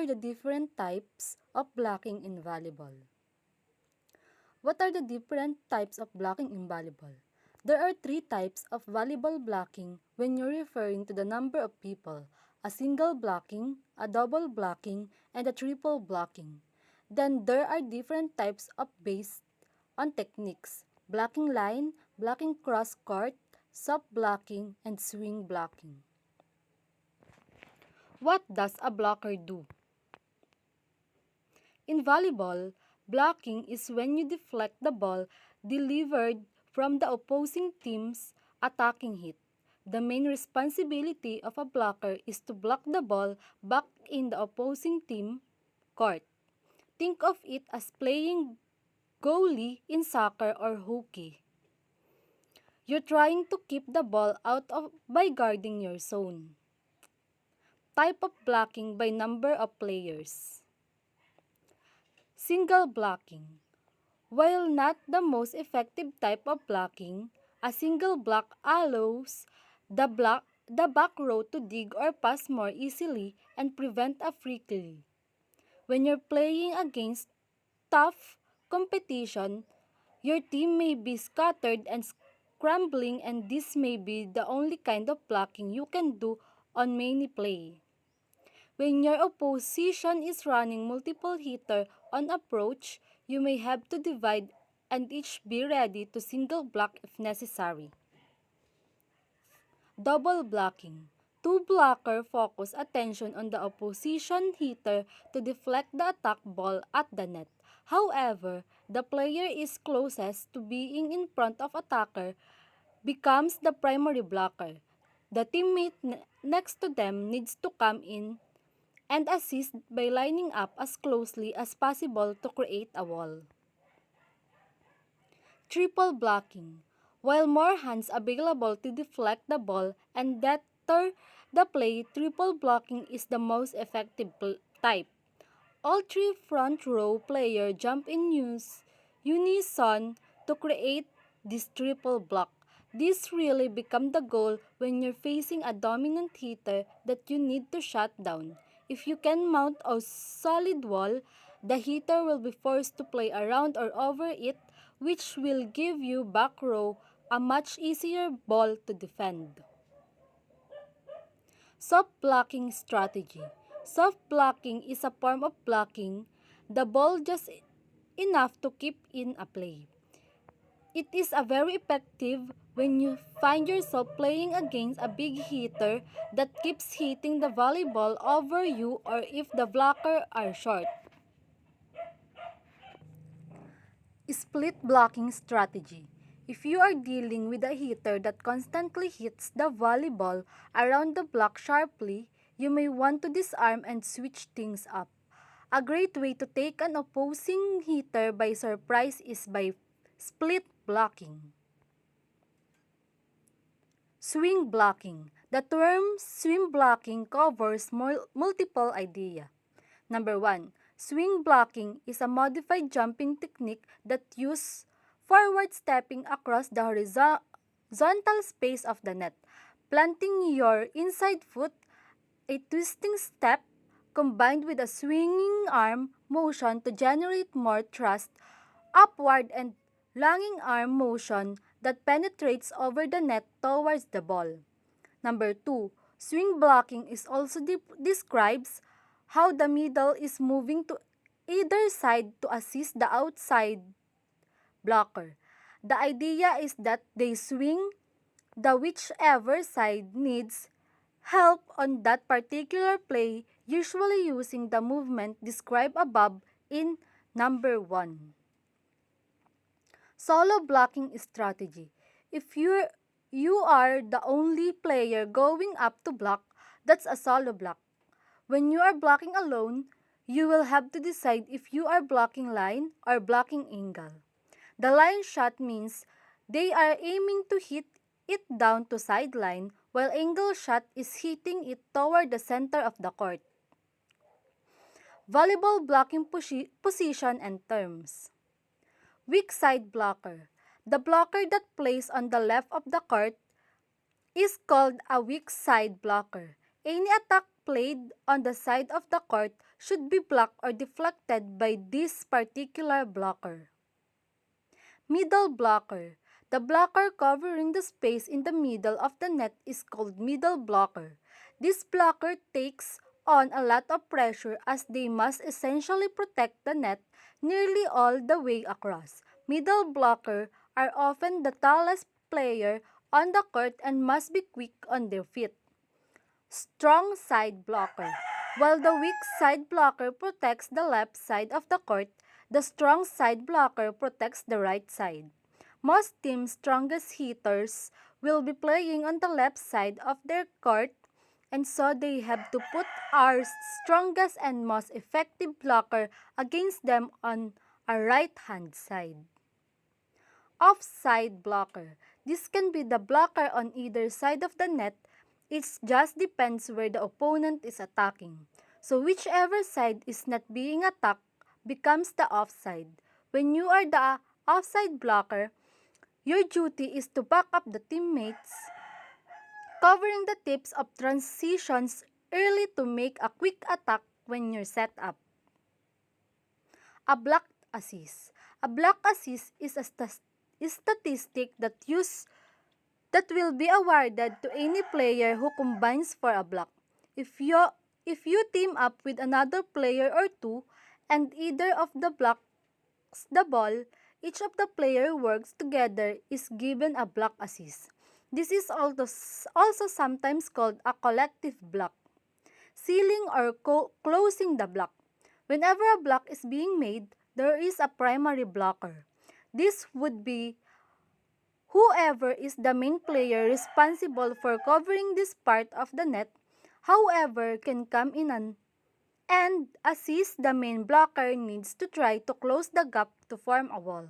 the different types of blocking in volleyball? What are the different types of blocking in volleyball? There are three types of volleyball blocking when you're referring to the number of people: a single blocking, a double blocking, and a triple blocking. Then there are different types of based on techniques: blocking line, blocking cross court, soft blocking, and swing blocking. What does a blocker do? In volleyball, blocking is when you deflect the ball delivered from the opposing team's attacking hit. The main responsibility of a blocker is to block the ball back in the opposing team court. Think of it as playing goalie in soccer or hockey. You're trying to keep the ball out of by guarding your zone. Type of blocking by number of players. Single blocking. While not the most effective type of blocking, a single block allows the back row to dig or pass more easily and prevent a free kill. When you're playing against tough competition, your team may be scattered and scrambling, and this may be the only kind of blocking you can do on many play. When your opposition is running multiple hitter on approach, you may have to divide and each be ready to single block if necessary. Double blocking. Two blockers focus attention on the opposition hitter to deflect the attack ball at the net. However, the player is closest to being in front of attacker becomes the primary blocker. The teammate next to them needs to come in and assist by lining up as closely as possible to create a wall. Triple blocking. While more hands available to deflect the ball and deter the play, triple blocking is the most effective type. All three front row players jump in unison to create this triple block. This really becomes the goal when you're facing a dominant hitter that you need to shut down. If you can mount a solid wall, the hitter will be forced to play around or over it, which will give you back row a much easier ball to defend. Soft blocking strategy. Soft blocking is a form of blocking the ball just enough to keep in a play. It is a very effective when you find yourself playing against a big hitter that keeps hitting the volleyball over you, or if the blocker are short. Split blocking strategy. If you are dealing with a hitter that constantly hits the volleyball around the block sharply, you may want to disarm and switch things up. A great way to take an opposing hitter by surprise is by split blocking. Swing blocking. The term swing blocking covers multiple ideas. Number 1. Swing blocking is a modified jumping technique that uses forward stepping across the horizontal space of the net, planting your inside foot, a twisting step, combined with a swinging arm motion to generate more thrust upward and lunging arm motion that penetrates over the net towards the ball. Number 2. Swing blocking is also describes how the middle is moving to either side to assist the outside blocker. The idea is that they swing the whichever side needs help on that particular play, usually using the movement described above in number 1. Solo blocking strategy. If you are the only player going up to block, that's a solo block. When you are blocking alone, you will have to decide if you are blocking line or blocking angle. The line shot means they are aiming to hit it down to sideline, while angle shot is hitting it toward the center of the court. Volleyball blocking position and terms. Weak side blocker. The blocker that plays on the left of the court is called a weak side blocker. Any attack played on the side of the court should be blocked or deflected by this particular blocker. Middle blocker. The blocker covering the space in the middle of the net is called middle blocker. This blocker takes on a lot of pressure as they must essentially protect the net nearly all the way across. Middle blocker are often the tallest player on the court and must be quick on their feet. Strong side blocker. While the weak side blocker protects the left side of the court, the strong side blocker protects the right side. Most teams' strongest hitters will be playing on the left side of their court, and so they have to put our strongest and most effective blocker against them on our right-hand side. Offside blocker. This can be the blocker on either side of the net. It just depends where the opponent is attacking. So whichever side is not being attacked becomes the offside. When you are the offside blocker, your duty is to back up the teammates, covering the tips of transitions early to make a quick attack when you're set up. A blocked assist. A block assist is a statistic that will be awarded to any player who combines for a block. If you team up with another player or two and either of the blocks the ball, each of the player works together is given a block assist. This is also sometimes called a collective block. Sealing or closing the block. Whenever a block is being made, there is a primary blocker. This would be whoever is the main player responsible for covering this part of the net, however, can come in and assist the main blocker needs to try to close the gap to form a wall.